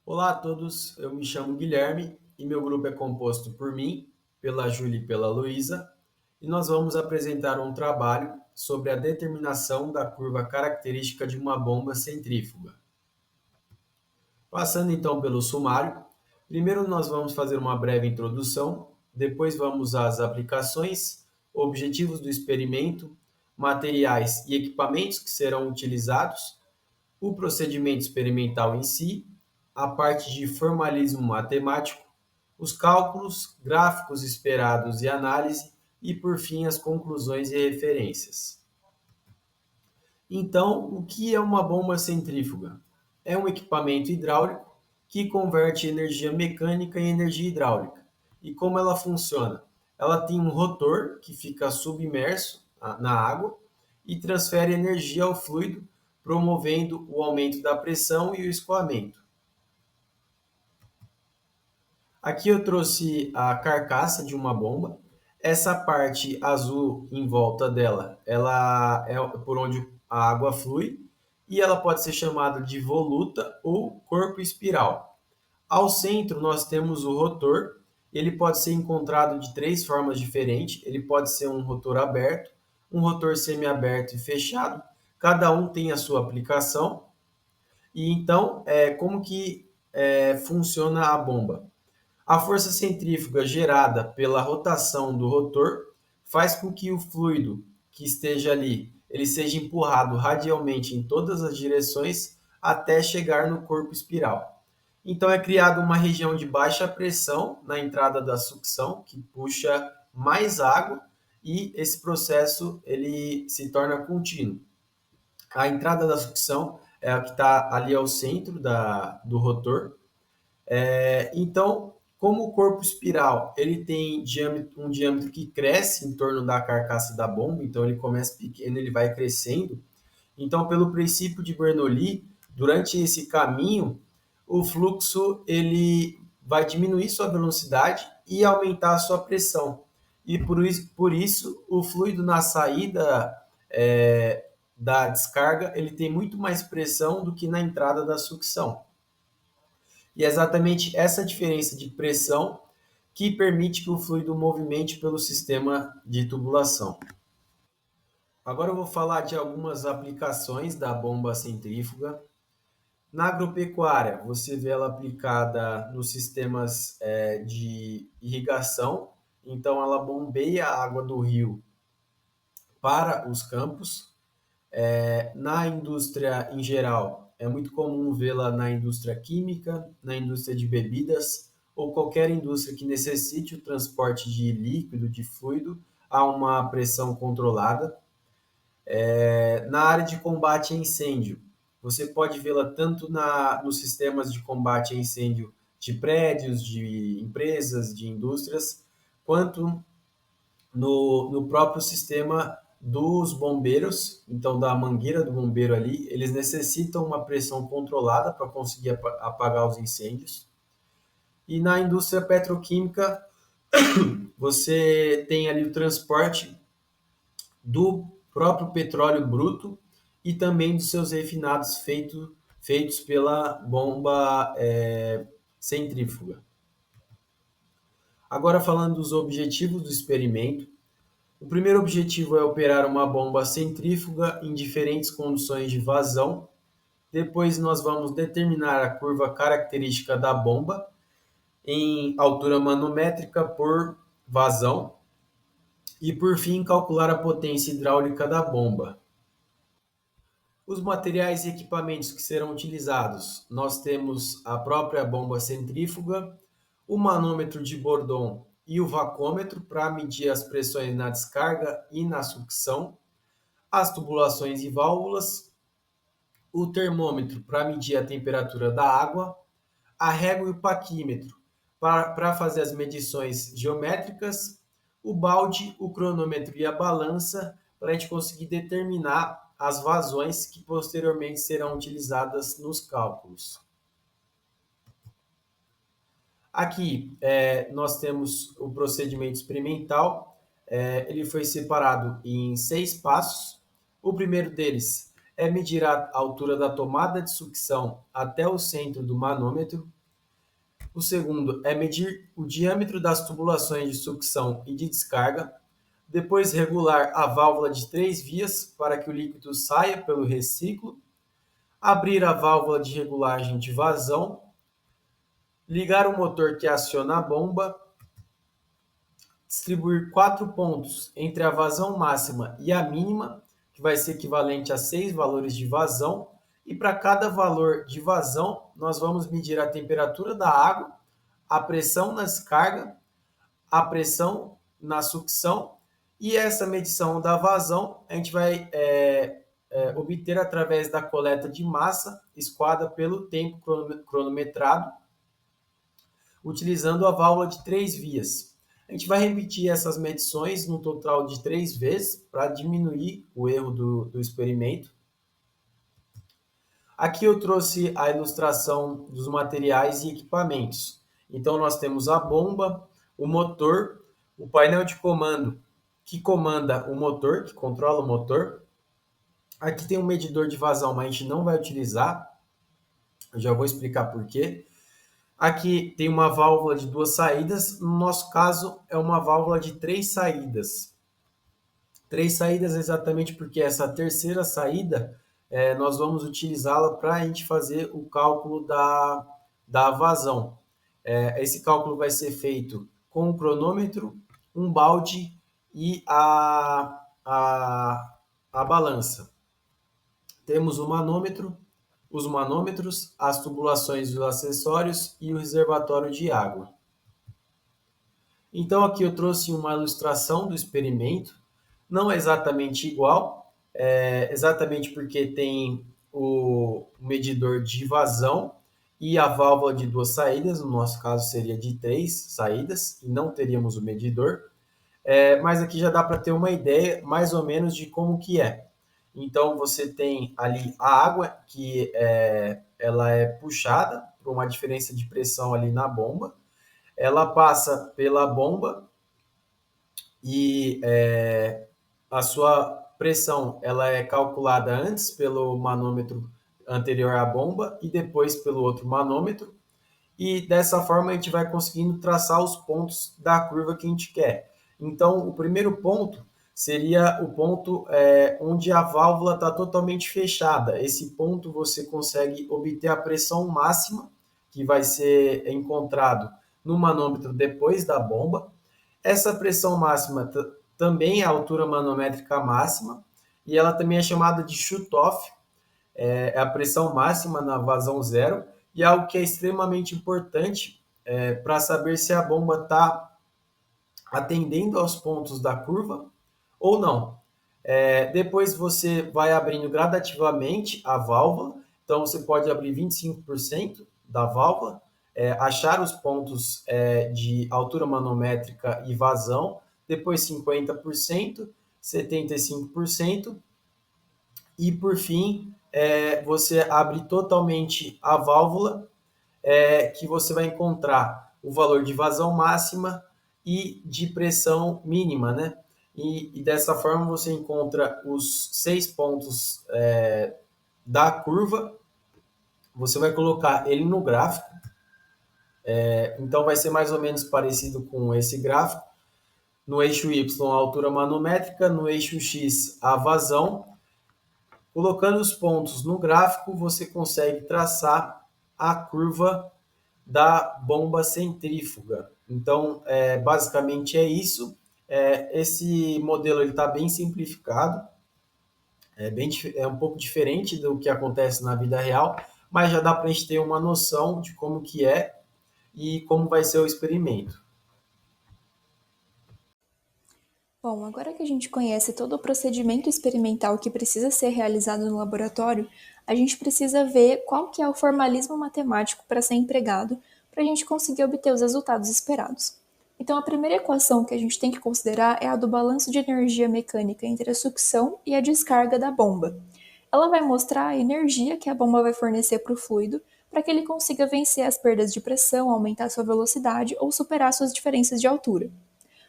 Olá a todos, eu me chamo Guilherme e meu grupo é composto por mim, pela Júlia e pela Luísa, e nós vamos apresentar um trabalho sobre a determinação da curva característica de uma bomba centrífuga. Passando então pelo sumário, primeiro nós vamos fazer uma breve introdução, depois vamos às aplicações, objetivos do experimento, materiais e equipamentos que serão utilizados, o procedimento experimental em si, a parte de formalismo matemático, os cálculos, gráficos esperados e análise, e por fim as conclusões e referências. Então, o que é uma bomba centrífuga? É um equipamento hidráulico que converte energia mecânica em energia hidráulica. E como ela funciona? Ela tem um rotor que fica submerso na água e transfere energia ao fluido, promovendo o aumento da pressão e o escoamento. Aqui eu trouxe a carcaça de uma bomba. Essa parte azul em volta dela, ela é por onde a água flui e ela pode ser chamada de voluta ou corpo espiral. Ao centro nós temos o rotor. Ele pode ser encontrado de três formas diferentes. Ele pode ser um rotor aberto, um rotor semiaberto e fechado. Cada um tem a sua aplicação. E então, como que funciona a bomba? A força centrífuga gerada pela rotação do rotor faz com que o fluido que esteja ali, ele seja empurrado radialmente em todas as direções até chegar no corpo espiral. Então é criada uma região de baixa pressão na entrada da sucção, que puxa mais água e esse processo ele se torna contínuo. A entrada da sucção é a que está ali ao centro do rotor. Então, como o corpo espiral ele tem um diâmetro que cresce em torno da carcaça da bomba, então ele começa pequeno, ele vai crescendo. Então, pelo princípio de Bernoulli, durante esse caminho, o fluxo ele vai diminuir sua velocidade e aumentar a sua pressão. E por isso o fluido na saída da descarga ele tem muito mais pressão do que na entrada da sucção. E é exatamente essa diferença de pressão que permite que o fluido movimente pelo sistema de tubulação. Agora eu vou falar de algumas aplicações da bomba centrífuga. Na agropecuária, você vê ela aplicada nos sistemas de irrigação, então ela bombeia a água do rio para os campos. Na indústria em geral, é muito comum vê-la na indústria química, na indústria de bebidas ou qualquer indústria que necessite o transporte de líquido, de fluido, a uma pressão controlada. Na área de combate a incêndio, você pode vê-la tanto nos sistemas de combate a incêndio de prédios, de empresas, de indústrias, quanto no próprio sistema dos bombeiros, então da mangueira do bombeiro ali, eles necessitam uma pressão controlada para conseguir apagar os incêndios. E na indústria petroquímica, você tem ali o transporte do próprio petróleo bruto e também dos seus refinados feitos pela bomba centrífuga. Agora falando dos objetivos do experimento, o primeiro objetivo é operar uma bomba centrífuga em diferentes condições de vazão. Depois nós vamos determinar a curva característica da bomba em altura manométrica por vazão e por fim calcular a potência hidráulica da bomba. Os materiais e equipamentos que serão utilizados, nós temos a própria bomba centrífuga, o manômetro de Bourdon e o vacômetro para medir as pressões na descarga e na sucção, as tubulações e válvulas, o termômetro para medir a temperatura da água, a régua e o paquímetro para fazer as medições geométricas, o balde, o cronômetro e a balança para a gente conseguir determinar as vazões que posteriormente serão utilizadas nos cálculos. Aqui nós temos o procedimento experimental. Ele foi separado em 6 passos. O primeiro deles é medir a altura da tomada de sucção até o centro do manômetro. O segundo é medir o diâmetro das tubulações de sucção e de descarga. Depois, regular a válvula de 3 vias para que o líquido saia pelo reciclo. Abrir a válvula de regulagem de vazão. Ligar o motor que aciona a bomba. Distribuir 4 pontos entre a vazão máxima e a mínima, que vai ser equivalente a 6 valores de vazão. E para cada valor de vazão, nós vamos medir a temperatura da água, a pressão na descarga, a pressão na sucção, e essa medição da vazão a gente vai obter através da coleta de massa escoada pelo tempo cronometrado, utilizando a válvula de 3 vias. A gente vai repetir essas medições no total de 3 vezes para diminuir o erro do experimento. Aqui eu trouxe a ilustração dos materiais e equipamentos. Então, nós temos a bomba, o motor, o painel de comando que comanda o motor, que controla o motor. Aqui tem um medidor de vazão, mas a gente não vai utilizar. Eu já vou explicar por quê. Aqui tem uma válvula de 2 saídas. No nosso caso, é uma válvula de 3 saídas. 3 saídas exatamente porque essa terceira saída nós vamos utilizá-la para a gente fazer o cálculo da vazão. Esse cálculo vai ser feito com o cronômetro, um balde e a balança. Temos o manômetro, os manômetros, as tubulações dos acessórios e o reservatório de água. Então, aqui eu trouxe uma ilustração do experimento, não é exatamente igual, exatamente porque tem o medidor de vazão e a válvula de 2 saídas, no nosso caso seria de 3 saídas, e não teríamos o medidor, mas aqui já dá para ter uma ideia mais ou menos de como que é. Então, você tem ali a água, que ela é puxada por uma diferença de pressão ali na bomba, ela passa pela bomba e a sua pressão ela é calculada antes pelo manômetro anterior à bomba e depois pelo outro manômetro. E dessa forma a gente vai conseguindo traçar os pontos da curva que a gente quer. Então, o primeiro ponto seria o ponto onde a válvula está totalmente fechada. Esse ponto você consegue obter a pressão máxima, que vai ser encontrado no manômetro depois da bomba. Essa pressão máxima também é a altura manométrica máxima, e ela também é chamada de shutoff, é a pressão máxima na vazão zero, e é algo que é extremamente importante para saber se a bomba está atendendo aos pontos da curva ou não. Depois você vai abrindo gradativamente a válvula, então você pode abrir 25% da válvula, achar os pontos de altura manométrica e vazão, depois 50%, 75%, e por fim você abre totalmente a válvula, que você vai encontrar o valor de vazão máxima e de pressão mínima, né? E dessa forma você encontra os 6 pontos da curva, você vai colocar ele no gráfico, então vai ser mais ou menos parecido com esse gráfico. No eixo Y a altura manométrica, no eixo X a vazão. Colocando os pontos no gráfico, você consegue traçar a curva da bomba centrífuga. Então, basicamente é isso. Esse modelo está bem simplificado, é um pouco diferente do que acontece na vida real, mas já dá para a gente ter uma noção de como que é e como vai ser o experimento. Bom, agora que a gente conhece todo o procedimento experimental que precisa ser realizado no laboratório, a gente precisa ver qual que é o formalismo matemático para ser empregado para a gente conseguir obter os resultados esperados. Então, a primeira equação que a gente tem que considerar é a do balanço de energia mecânica entre a sucção e a descarga da bomba. Ela vai mostrar a energia que a bomba vai fornecer para o fluido para que ele consiga vencer as perdas de pressão, aumentar sua velocidade ou superar suas diferenças de altura.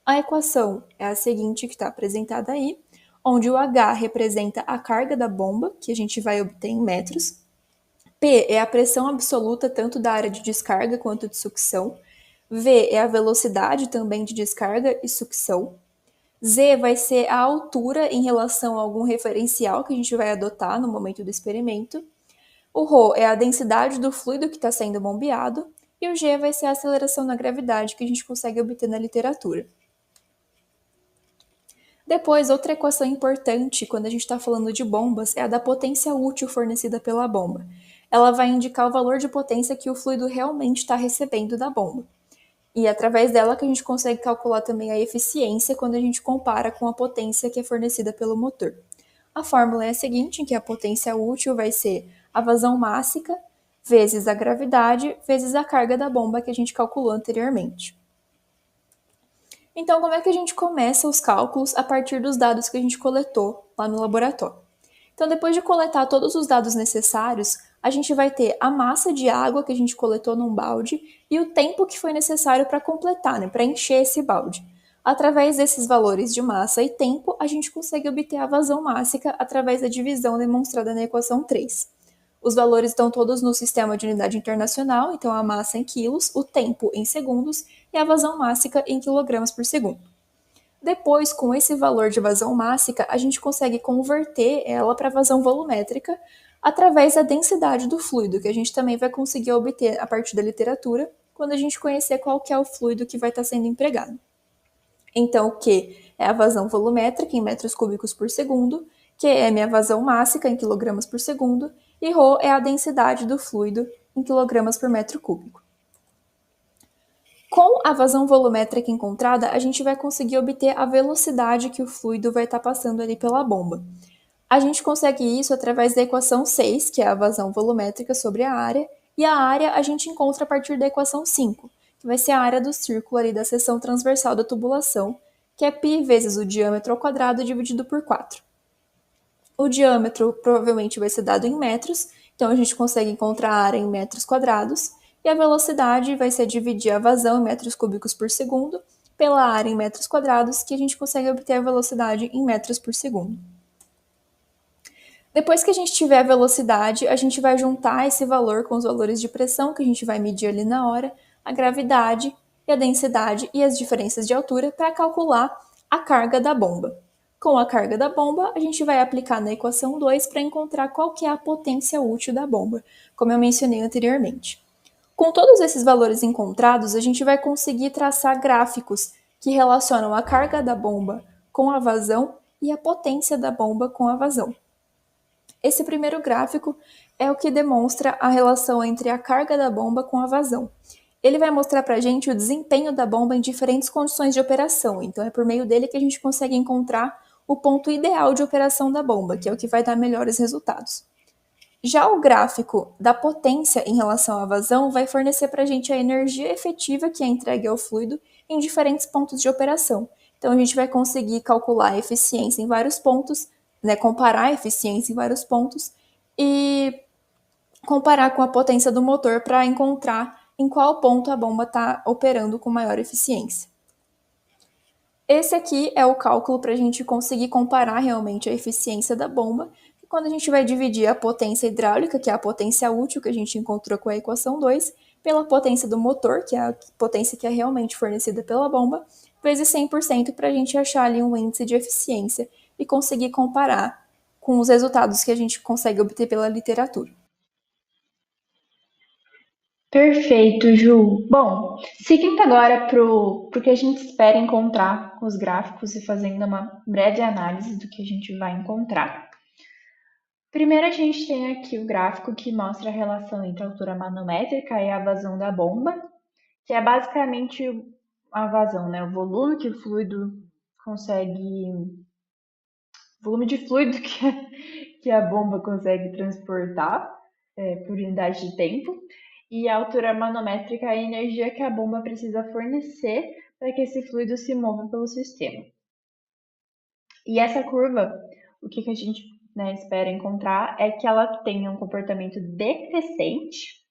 A equação é a seguinte que está apresentada aí, onde o H representa a carga da bomba, que a gente vai obter em metros. P é a pressão absoluta tanto da área de descarga quanto de sucção. V é a velocidade também de descarga e sucção. Z vai ser a altura em relação a algum referencial que a gente vai adotar no momento do experimento. O ρ é a densidade do fluido que está sendo bombeado. E o G vai ser a aceleração na gravidade que a gente consegue obter na literatura. Depois, outra equação importante quando a gente está falando de bombas é a da potência útil fornecida pela bomba. Ela vai indicar o valor de potência que o fluido realmente está recebendo da bomba. E é através dela que a gente consegue calcular também a eficiência quando a gente compara com a potência que é fornecida pelo motor. A fórmula é a seguinte, em que a potência útil vai ser a vazão mássica vezes a gravidade vezes a carga da bomba que a gente calculou anteriormente. Então, como é que a gente começa os cálculos a partir dos dados que a gente coletou lá no laboratório? Então, depois de coletar todos os dados necessários, a gente vai ter a massa de água que a gente coletou num balde e o tempo que foi necessário para completar, né, para encher esse balde. Através desses valores de massa e tempo, a gente consegue obter a vazão mássica através da divisão demonstrada na equação 3. Os valores estão todos no sistema de unidade internacional, então a massa em quilos, o tempo em segundos e a vazão mássica em quilogramas por segundo. Depois, com esse valor de vazão mássica, a gente consegue converter ela para vazão volumétrica através da densidade do fluido, que a gente também vai conseguir obter a partir da literatura, quando a gente conhecer qual que é o fluido que vai estar sendo empregado. Então, o Q é a vazão volumétrica em metros cúbicos por segundo, QM é a vazão mássica em quilogramas por segundo, e ρ é a densidade do fluido em quilogramas por metro cúbico. Com a vazão volumétrica encontrada, a gente vai conseguir obter a velocidade que o fluido vai estar passando ali pela bomba. A gente consegue isso através da equação 6, que é a vazão volumétrica sobre a área, e a área a gente encontra a partir da equação 5, que vai ser a área do círculo ali da seção transversal da tubulação, que é π vezes o diâmetro ao quadrado dividido por 4. O diâmetro provavelmente vai ser dado em metros, então a gente consegue encontrar a área em metros quadrados, e a velocidade vai ser dividir a vazão em metros cúbicos por segundo pela área em metros quadrados, que a gente consegue obter a velocidade em metros por segundo. Depois que a gente tiver a velocidade, a gente vai juntar esse valor com os valores de pressão que a gente vai medir ali na hora, a gravidade e a densidade e as diferenças de altura para calcular a carga da bomba. Com a carga da bomba, a gente vai aplicar na equação 2 para encontrar qual que é a potência útil da bomba, como eu mencionei anteriormente. Com todos esses valores encontrados, a gente vai conseguir traçar gráficos que relacionam a carga da bomba com a vazão e a potência da bomba com a vazão. Esse primeiro gráfico é o que demonstra a relação entre a carga da bomba com a vazão. Ele vai mostrar para a gente o desempenho da bomba em diferentes condições de operação, então é por meio dele que a gente consegue encontrar o ponto ideal de operação da bomba, que é o que vai dar melhores resultados. Já o gráfico da potência em relação à vazão vai fornecer para a gente a energia efetiva que é entregue ao fluido em diferentes pontos de operação. Então a gente vai conseguir calcular a eficiência em vários pontos, né, comparar a eficiência em vários pontos e comparar com a potência do motor para encontrar em qual ponto a bomba está operando com maior eficiência. Esse aqui é o cálculo para a gente conseguir comparar realmente a eficiência da bomba. E quando a gente vai dividir a potência hidráulica, que é a potência útil que a gente encontrou com a equação 2, pela potência do motor, que é a potência que é realmente fornecida pela bomba, vezes 100% para a gente achar ali um índice de eficiência e conseguir comparar com os resultados que a gente consegue obter pela literatura. Perfeito, Ju. Bom, seguindo agora para o que a gente espera encontrar com os gráficos e fazendo uma breve análise do que a gente vai encontrar. Primeiro, a gente tem aqui o gráfico que mostra a relação entre a altura manométrica e a vazão da bomba, que é basicamente a vazão, né? O volume que o fluido consegue. Volume de fluido que a bomba consegue transportar por unidade de tempo. E a altura manométrica é a energia que a bomba precisa fornecer para que esse fluido se mova pelo sistema. E essa curva, o que a gente espera encontrar é que ela tenha um comportamento decrescente,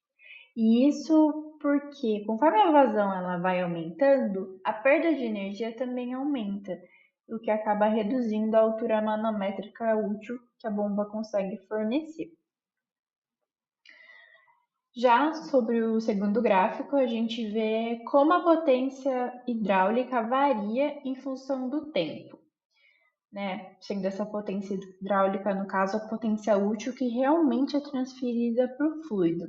e isso porque conforme a vazão ela vai aumentando, a perda de energia também aumenta. o que acaba reduzindo a altura manométrica útil que a bomba consegue fornecer. Já sobre o segundo gráfico, a gente vê como a potência hidráulica varia em função do tempo, né? Sendo essa potência hidráulica, no caso, a potência útil que realmente é transferida para o fluido.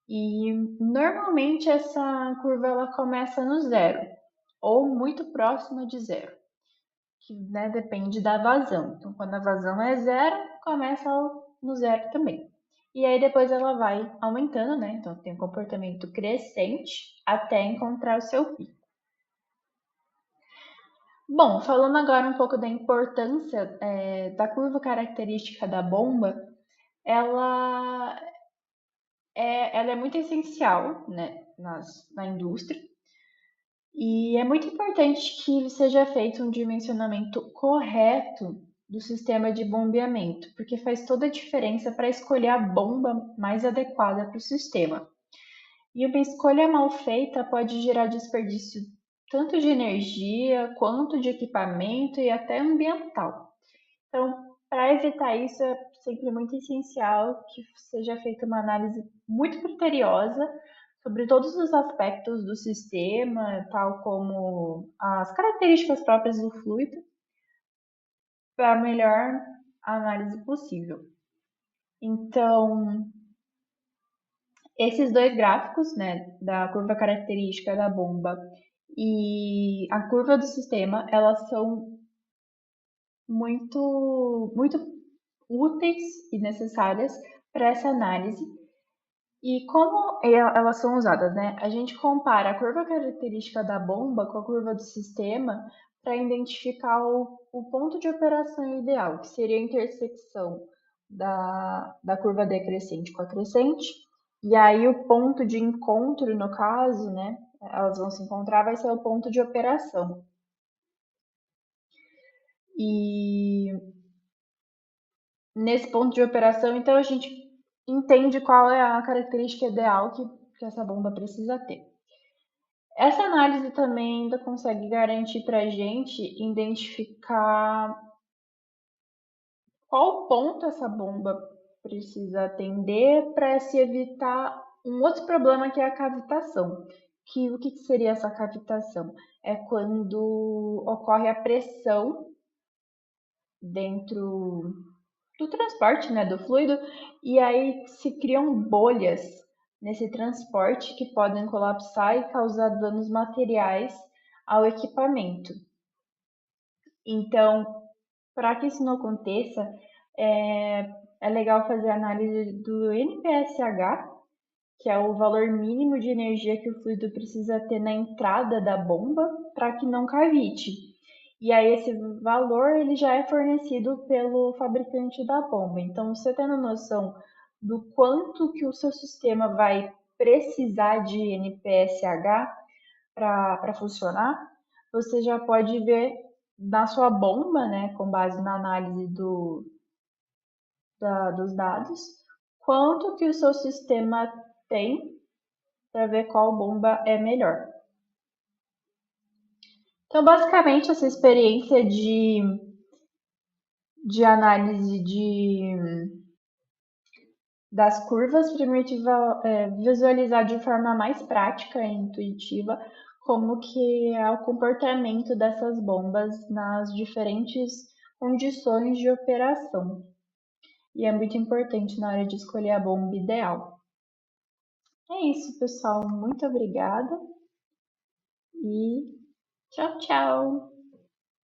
E normalmente essa curva ela começa no zero, ou muito próxima de zero, que, né, depende da vazão. Então, quando a vazão é zero, começa no zero também. E aí depois ela vai aumentando, né? Então tem um comportamento crescente até encontrar o seu pico. Bom, falando agora um pouco da importância da curva característica da bomba, ela ela é muito essencial, né, na indústria. E é muito importante que seja feito um dimensionamento correto do sistema de bombeamento, porque faz toda a diferença para escolher a bomba mais adequada para o sistema. E uma escolha mal feita pode gerar desperdício tanto de energia quanto de equipamento e até ambiental. Então, para evitar isso, é sempre muito essencial que seja feita uma análise muito criteriosa sobre todos os aspectos do sistema, tal como as características próprias do fluido, para a melhor análise possível. Então, esses dois gráficos, né, da curva característica da bomba e a curva do sistema, elas são muito úteis e necessárias para essa análise. E como elas são usadas, né? A gente compara a curva característica da bomba com a curva do sistema para identificar o ponto de operação ideal, que seria a intersecção da curva decrescente com a crescente. E aí o ponto de encontro, no caso, né? Elas vão se encontrar, vai ser o ponto de operação. E nesse ponto de operação, então, a gente entende qual é a característica ideal que essa bomba precisa ter. Essa análise também ainda consegue garantir para a gente identificar qual ponto essa bomba precisa atender para se evitar um outro problema que é a cavitação. O que seria essa cavitação? É quando ocorre a pressão dentro do transporte, né, do fluido, e aí se criam bolhas nesse transporte que podem colapsar e causar danos materiais ao equipamento. Então, para que isso não aconteça, é legal fazer a análise do NPSH, que é o valor mínimo de energia que o fluido precisa ter na entrada da bomba para que não cavite. E aí esse valor ele já é fornecido pelo fabricante da bomba. Então, você tendo noção do quanto que o seu sistema vai precisar de NPSH para funcionar, você já pode ver na sua bomba, né, com base na análise dos dados, quanto que o seu sistema tem para ver qual bomba é melhor. Então, basicamente, essa experiência de análise das curvas permite visualizar de forma mais prática e intuitiva como que é o comportamento dessas bombas nas diferentes condições de operação. E é muito importante na hora de escolher a bomba ideal. É isso, pessoal. Muito obrigada e tchau, tchau!